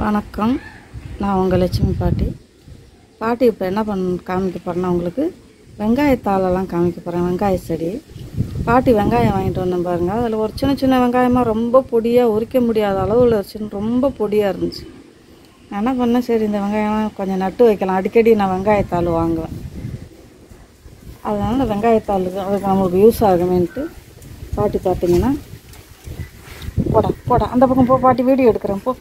வணக்கம். நான் உங்கள் லட்சுமி பாட்டி. இப்போ என்ன காமிக்க போகிறேன்னா, உங்களுக்கு வெங்காயத்தாலெல்லாம் காமிக்க போகிறேன். வெங்காய செடி வெங்காயம் வாங்கிட்டு வந்தேன் பாருங்கள். அதில் ஒரு சின்ன சின்ன வெங்காயமாக ரொம்ப பொடியாக உரிக்க முடியாத அளவில் ரொம்ப பொடியாக இருந்துச்சு. நான் என்ன பண்ணேன், சரி இந்த வெங்காயம் கொஞ்சம் நட்டு வைக்கலாம். அடிக்கடி நான் வெங்காயத்தாள் வாங்குவேன், அதனால் வெங்காயத்தாளுக்கு அதுக்கு நம்மளுக்கு யூஸ் ஆகுமேன்ட்டு பார்த்தீங்கன்னா, போடா அந்த பக்கம் போ பாட்டி, வீடியோ எடுக்கிறேன். போ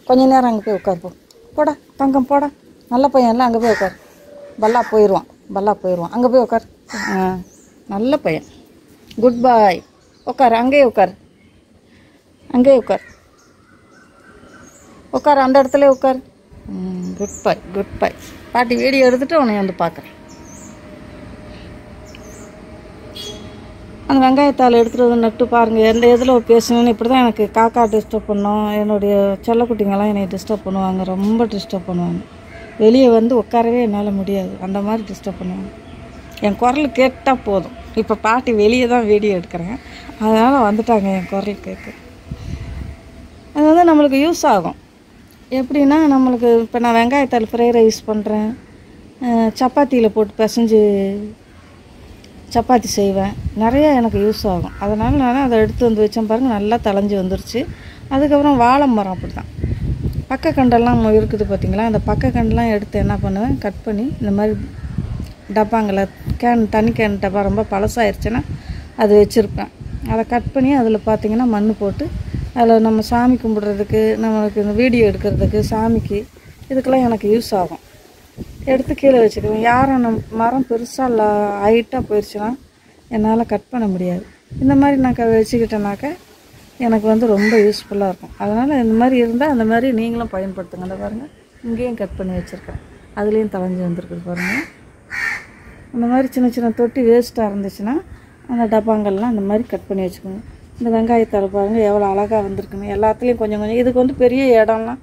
கொஞ்சம் நேரம் அங்கே போய் உட்கார். போடா தங்கம், போடா நல்ல பையன் எல்லாம் அங்கே போய் உட்கார். பல்லா போயிடுவான் அங்கே போய் உட்கார். நல்ல பையன், குட் பாய். உட்கார், அங்கேயே உட்கார் அந்த இடத்துல உட்கார். குட் பாய். பாட்டி வீடியோ எடுத்துகிட்டு உன்னை வந்து பார்க்குறேன். அந்த வெங்காயத்தாள் எடுத்துகிட்டு வந்து நட்டு பாருங்கள். எந்த இதில் பேசணுன்னு இப்படி தான் எனக்கு காக்கா டிஸ்டர்ப் பண்ணோம். என்னுடைய செல்லக்குட்டிங்கெல்லாம் என்னை டிஸ்டர்ப் பண்ணுவாங்க, ரொம்ப டிஸ்டர்ப் பண்ணுவாங்க. வெளியே வந்து உட்காரவே என்னால் முடியாது, அந்த மாதிரி டிஸ்டர்ப் பண்ணுவாங்க. என் குரல் கேட்டால் போதும். இப்போ பாட்டி வெளியே தான் வீடியோ எடுக்கிறேன், அதனால் வந்துட்டாங்க என் குரல் கேட்க. அது வந்து நம்மளுக்கு யூஸ் ஆகும். எப்படின்னா, நம்மளுக்கு இப்போ நான் வெங்காயத்தாள் ஃப்ரைட் ரைஸ் பண்ணுறேன், சப்பாத்தியில் போட்டு பிசைஞ்சு சப்பாத்தி செய்வேன், நிறையா எனக்கு யூஸ் ஆகும். அதனால் நான் அதை எடுத்து வந்து வச்சேன் பாருங்கள், நல்லா தளைஞ்சி வந்துருச்சு. அதுக்கப்புறம் வாழை மரம் அப்படி தான் பக்கக்கண்டெல்லாம் இருக்குது பார்த்திங்களா. அந்த பக்கக்கண்டெலாம் எடுத்து என்ன பண்ணுவேன், கட் பண்ணி இந்த மாதிரி டப்பாங்களை தண்ணி கேன் டப்பா ரொம்ப பழசாயிருச்சுன்னா அது வச்சுருப்பேன். அதை கட் பண்ணி அதில் பார்த்திங்கன்னா மண் போட்டு அதில் நம்ம சாமி கும்பிட்றதுக்கு, நம்மளுக்கு இந்த வீடியோ எடுக்கிறதுக்கு, சாமிக்கு, இதுக்கெல்லாம் எனக்கு யூஸ் ஆகும். எடுத்து கீழே வச்சுக்குவேன். யாரும் மரம் பெருசாக ஹைட்டாக போயிடுச்சுன்னா என்னால் கட் பண்ண முடியாது. இந்த மாதிரி நான் வச்சுக்கிட்டேனாக்க எனக்கு வந்து ரொம்ப யூஸ்ஃபுல்லாக இருக்கும். அதனால் இந்த மாதிரி இருந்தால் அந்த மாதிரி நீங்களும் பயன்படுத்துங்க. அந்த பாருங்கள், இங்கேயும் கட் பண்ணி வச்சுருக்கேன், அதுலேயும் தளைஞ்சி வந்துருக்குது பாருங்கள். அந்த மாதிரி சின்ன சின்ன தொட்டி வேஸ்ட்டாக இருந்துச்சுன்னா அந்த டப்பாங்கள்லாம் அந்த மாதிரி கட் பண்ணி வச்சுக்கோங்க. இந்த வெங்காயத்தாள் பாருங்கள் எவ்வளோ அழகாக வந்திருக்குன்னு. எல்லாத்துலேயும் கொஞ்சம் கொஞ்சம். இதுக்கு வந்து பெரிய இடம்லாம்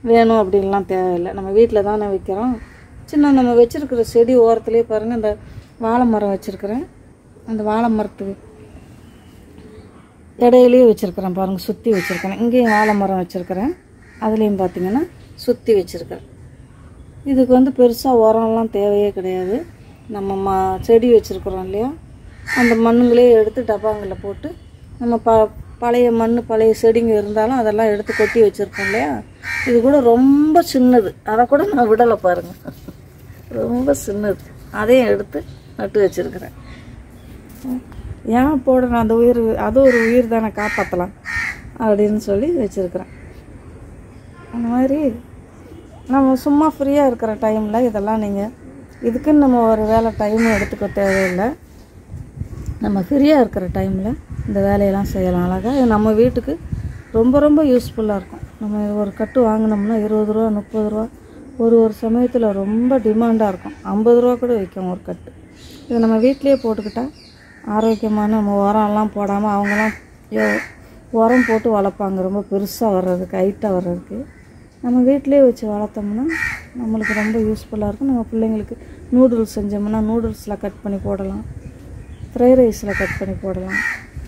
வேணும் அப்படின்லாம் தேவையில்லை, நம்ம வீட்டில் தானே வைக்கிறோம். சின்ன நம்ம வச்சுருக்கிற செடி ஓரத்துலேயே பாருங்கள், இந்த வாழை மரம் வச்சுருக்கிறேன். அந்த வாழை மரத்துக்கு இடையிலேயே வச்சுருக்கிறேன் பாருங்கள், சுற்றி வச்சுருக்கிறேன். இங்கேயும் வாழை மரம் வச்சுருக்கிறேன், அதுலேயும் பார்த்திங்கன்னா சுற்றி வச்சுருக்கிறேன். இதுக்கு வந்து பெருசாக உரம்லாம் தேவையே கிடையாது. நம்ம செடி வச்சுருக்குறோம் இல்லையா, அந்த மண்ணுங்களே எடுத்து டப்பாங்களில் போட்டு நம்ம பழைய மண், பழைய செடிங்க இருந்தாலும் அதெல்லாம் எடுத்து கொட்டி வச்சுருக்கோம் இல்லையா. இது கூட ரொம்ப சின்னது, அதை கூட நான் விடலை பாருங்கள், ரொம்ப சின்னது. அதையும் எடுத்து நட்டு வச்சுருக்கிறேன். ஏன் போடணும், அந்த உயிர், அது ஒரு உயிர் தானே, காப்பாற்றலாம் அப்படின்னு சொல்லி வச்சுருக்கிறேன். அந்த மாதிரி நம்ம சும்மா ஃப்ரீயாக இருக்கிற டைமில் இதெல்லாம் நீங்கள், இதுக்குன்னு நம்ம ஒரு வேலை டைமும் எடுத்துக்க தேவையில்லை. நம்ம ஃப்ரீயாக இருக்கிற டைமில் இந்த வேலையெல்லாம் செய்யலாம் அழகாக. இது நம்ம வீட்டுக்கு ரொம்ப ரொம்ப யூஸ்ஃபுல்லாக இருக்கும். நம்ம ஒரு கட்டு வாங்கினோம்னா 20 ரூபா 30 ரூபா, ஒரு சமயத்தில் ரொம்ப டிமாண்டாக இருக்கும், 50 ரூபா கூட விற்கும் ஒரு கட்டு. இதை நம்ம வீட்டிலையே போட்டுக்கிட்டால் ஆரோக்கியமான, நம்ம உரம்லாம் போடாமல், அவங்களாம் உரம் போட்டு வளர்ப்பாங்க ரொம்ப பெருசாக வர்றதுக்கு, ஹைட்டாக வர்றதுக்கு. நம்ம வீட்டிலே வச்சு வளர்த்தோம்னா நம்மளுக்கு ரொம்ப யூஸ்ஃபுல்லாக இருக்கும். நம்ம பிள்ளைங்களுக்கு நூடுல்ஸ் செஞ்சோம்னா நூடுல்ஸில் கட் பண்ணி போடலாம், ஃப்ரைட் ரைஸில் கட் பண்ணி போடலாம்,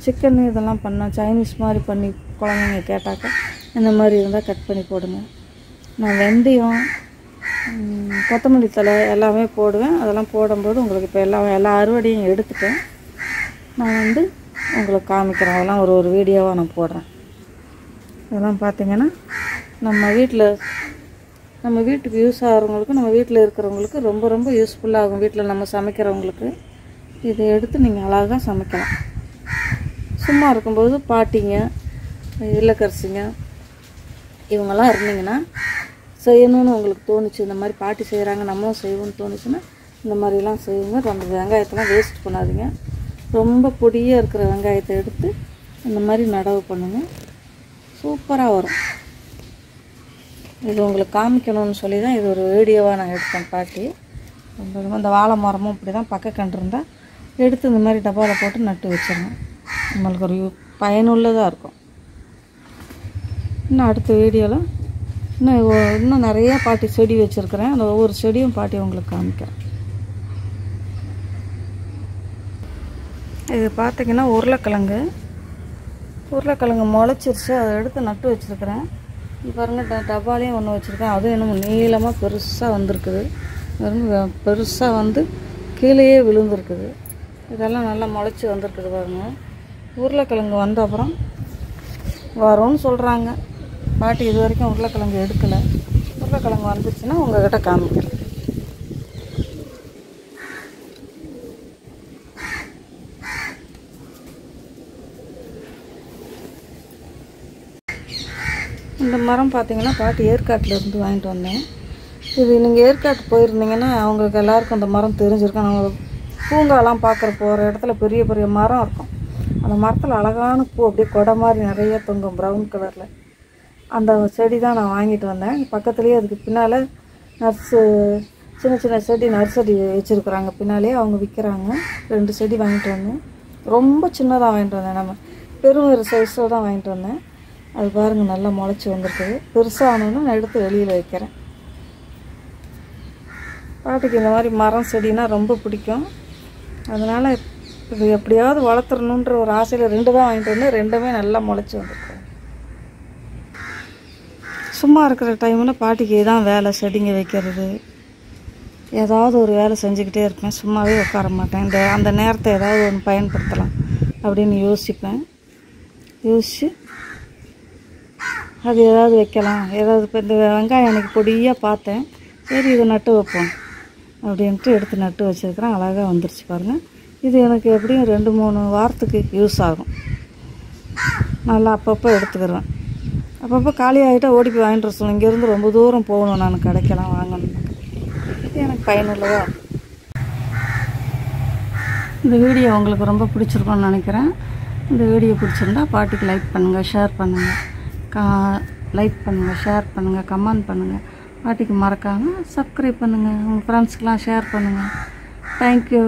சிக்கன் இதெல்லாம் பண்ணால் சைனீஸ் மாதிரி பண்ணி குழந்தைங்க கேட்டாக்கா இந்த மாதிரி இருந்தால் கட் பண்ணி போடுங்க. நான் வெந்தயம், கொத்தமல்லி தழை எல்லாமே போடுவேன். அதெல்லாம் போடும்போது உங்களுக்கு இப்போ எல்லா அறுவடையும் எடுத்துட்டேன். நான் வந்து உங்களுக்கு காமிக்கிறேன், அதெல்லாம் ஒரு வீடியோவாக நான் போடுறேன். இதெல்லாம் பார்த்திங்கன்னா நம்ம வீட்டுக்கு யூஸ் ஆகிறவங்களுக்கு, நம்ம வீட்டில் இருக்கிறவங்களுக்கு ரொம்ப ரொம்ப யூஸ்ஃபுல்லாகும். வீட்டில் நம்ம சமைக்கிறவங்களுக்கு இதை எடுத்து நீங்கள் அழகாக சமைக்கலாம். சும்மா இருக்கும்போது பாட்டிங்க, இல்லக்கரசிங்க இவங்கெல்லாம் இருந்தீங்கன்னா, செய்யணும்னு உங்களுக்கு தோணுச்சு, இந்த மாதிரி பாட்டி செய்கிறாங்க நம்மளும் செய்வோம்னு தோணுச்சுன்னா இந்த மாதிரிலாம் செய்யுங்க. ரொம்ப வெங்காயத்தெல்லாம் வேஸ்ட் பண்ணாதீங்க. ரொம்ப பொடியாக இருக்கிற வெங்காயத்தை எடுத்து இந்த மாதிரி நடவு பண்ணுங்கள், சூப்பராக வரும். இது உங்களுக்கு காமிக்கணும்னு சொல்லி தான் இது ஒரு வீடியோவாக நான் எடுத்தேன் பாட்டி. இந்த வாழை மரமும் இப்படி தான் பக்கக்கன்று இருந்தால் எடுத்து இந்த மாதிரி டப்பாவில் போட்டு நட்டு வச்சிடணும். நம்மளுக்கு ஒரு பயனுள்ளதாக இருக்கும். இன்னும் அடுத்த வீடியோவில் இன்னும் நிறையா பாட்டி செடி வச்சுருக்கிறேன். அந்த ஒவ்வொரு செடியும் பாட்டி உங்களுக்கு காமிக்கிறேன். இது பார்த்திங்கன்னா உருளைக்கிழங்கு முளைச்சிருச்சு, அதை எடுத்து நட்டு வச்சுருக்கிறேன். இது பாருங்கள், டப்பாலையும் ஒன்று வச்சுருக்கேன். அதுவும் என்னமோ நீளமாக பெருசாக வந்திருக்குது. பெருசாக வந்து கீழேயே விழுந்துருக்குது. இதெல்லாம் நல்லா முளைச்சி வந்திருக்குது பாருங்கள். உருளைக்கிழங்கு வந்த அப்புறம் வரும்னு சொல்கிறாங்க. பாட்டி இது வரைக்கும் உருளைக்கிழங்கு எடுக்கலை. உருளைக்கிழங்கு வந்துச்சுன்னா உங்கள்கிட்ட காமிக்கிறேன். இந்த மரம் பார்த்திங்கன்னா பாட்டி ஏற்காட்டிலேருந்து வாங்கிட்டு வந்தேன். இது நீங்கள் ஏற்காட்டு போயிருந்தீங்கன்னா அவங்களுக்கு எல்லாருக்கும் இந்த மரம் தெரிஞ்சிருக்கும். நம்ம பூங்காலாம் பார்க்குற போகிற இடத்துல பெரிய பெரிய மரம் இருக்கும். அந்த மரத்தில் அழகான பூ அப்படியே கொடை மாதிரி நிறைய தொங்கும், ப்ரௌன் கலரில். அந்த செடி தான் நான் வாங்கிட்டு வந்தேன். பக்கத்துலேயே அதுக்கு பின்னால் சின்ன சின்ன செடி நர்சரி வச்சுருக்குறாங்க. பின்னாலே அவங்க விற்கிறாங்க. 2 செடி வாங்கிட்டு வந்தேன். ரொம்ப சின்னதாக வாங்கிட்டு வந்தேன். நம்ம பெரும் சைஸில் தான் வாங்கிட்டு வந்தேன். அது பாருங்கள் நல்லா முளைச்சி வந்திருக்குது. பெருசாக ஆனோன்னு நான் எடுத்து வெளியில் வைக்கிறேன். பாட்டிக்கு இந்த மாதிரி மரம் செடினா ரொம்ப பிடிக்கும். அதனால் இது எப்படியாவது வளர்த்துறணுன்ற ஒரு ஆசையில் 2 தான் வாங்கிட்டு வந்தேன். 2மே நல்லா முளைச்சி வந்திருக்கு. சும்மா இருக்கிற டைமில் பாட்டிக்கு தான் வேலை, செடிங்க வைக்கிறது. ஏதாவது ஒரு வேலை செஞ்சுக்கிட்டே இருப்பேன். சும்மாவே உட்கார மாட்டேன். அந்த நேரத்தை ஏதாவது ஒன்று பயன்படுத்தலாம் அப்படின்னு யோசிப்பேன். யோசித்து அது ஏதாவது வைக்கலாம். ஏதாவது இப்போ இந்த வெங்காயம் அன்றைக்கி பொடியாக பார்த்தேன். சரி இதை நட்டு வைப்போம் அப்படின்ட்டு எடுத்து நட்டு வச்சுருக்கிறேன். அழகாக வந்துருச்சு பாருங்கள். இது எனக்கு எப்படியும் 2-3 வாரத்துக்கு யூஸ் ஆகும். நல்லா அப்பப்போ எடுத்துக்கிடுவேன். அப்பப்போ காலி ஆகிட்டா ஓடி போய் வாங்கிட்டு வர சொல்லுவேன். இங்கேருந்து ரொம்ப தூரம் போகணும் நான் கடைக்கெல்லாம் வாங்கணும். இது எனக்கு பயனுள்ளதாக. இந்த வீடியோ உங்களுக்கு ரொம்ப பிடிச்சிருக்கும்னு நினைக்கிறேன். இந்த வீடியோ பிடிச்சிருந்தா பாட்டிக்கு லைக் பண்ணுங்கள், ஷேர் பண்ணுங்கள். லைக் பண்ணுங்கள், ஷேர் பண்ணுங்கள், கமெண்ட் பண்ணுங்கள். பாட்டிக்கு மறக்காமல் சப்ஸ்கிரைப் பண்ணுங்கள். உங்கள் ஃப்ரெண்ட்ஸ்க்கெலாம் ஷேர் பண்ணுங்கள். தேங்க்யூ.